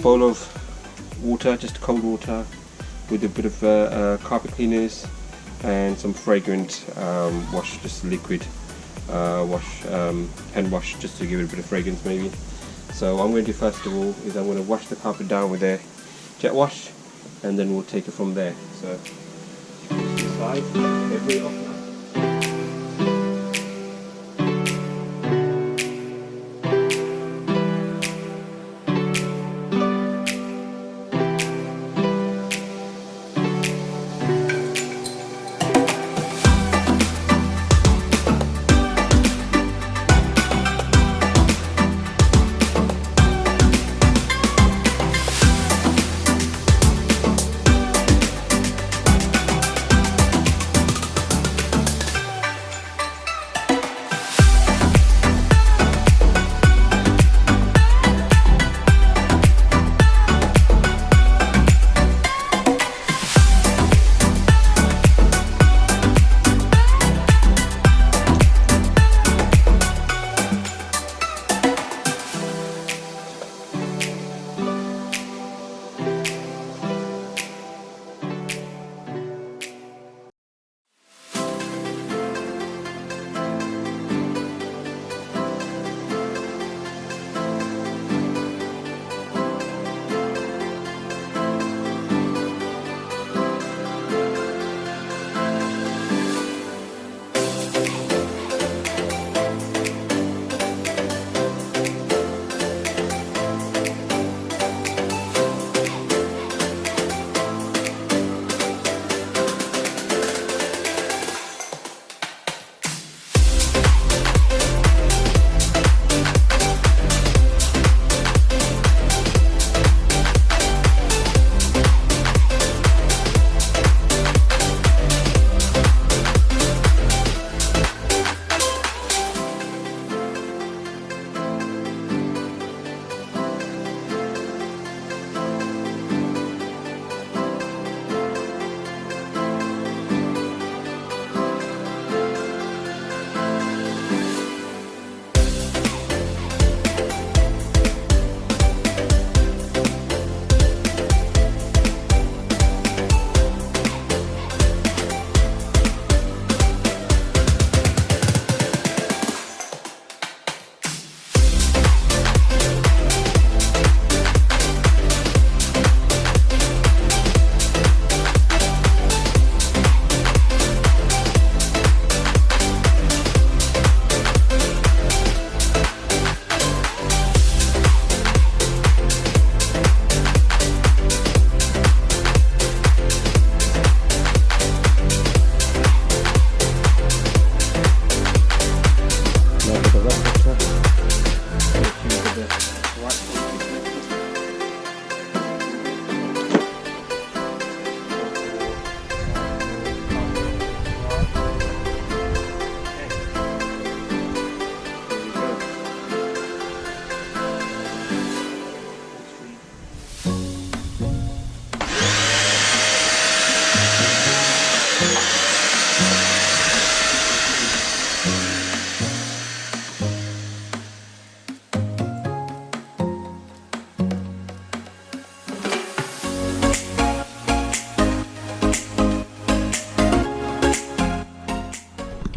bowl of water, just cold water, with a bit of carpet cleaners and some fragrant wash, just liquid wash, hand wash, just to give it a bit of fragrance maybe. So what I'm going to do first of all is I'm going to wash the carpet down with a jet wash, and then we'll take it from there. So side, every off.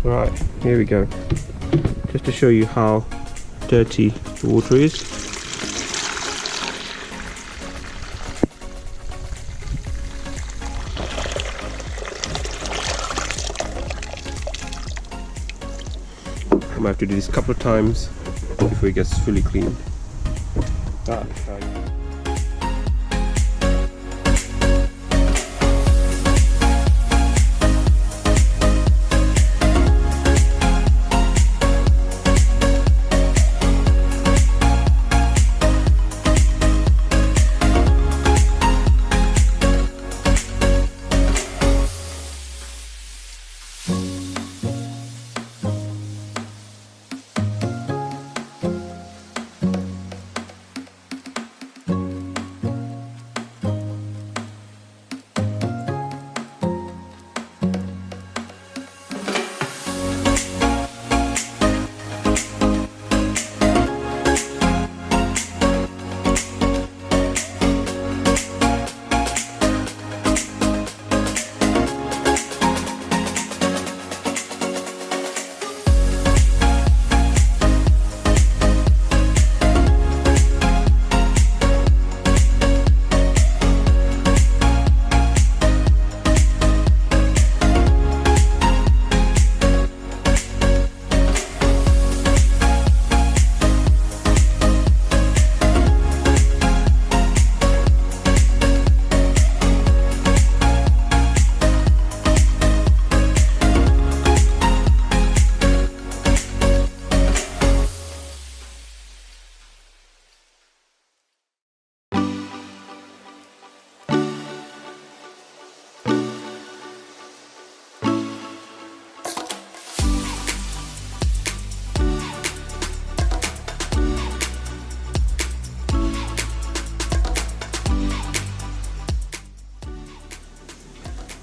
Right, here we go. Just to show you how dirty the water is. I'm gonna have to do this a couple of times before it gets fully cleaned.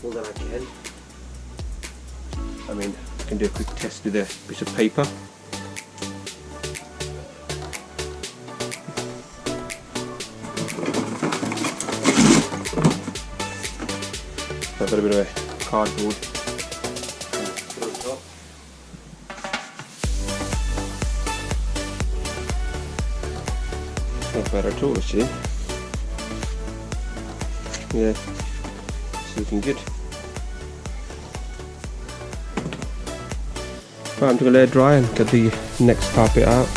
all that I can. I mean, I can do a quick test with a piece of paper. So I've got a bit of a cardboard. Not bad at all, actually. Yeah, it's looking good. Right, I'm going to let it dry and get the next carpet out.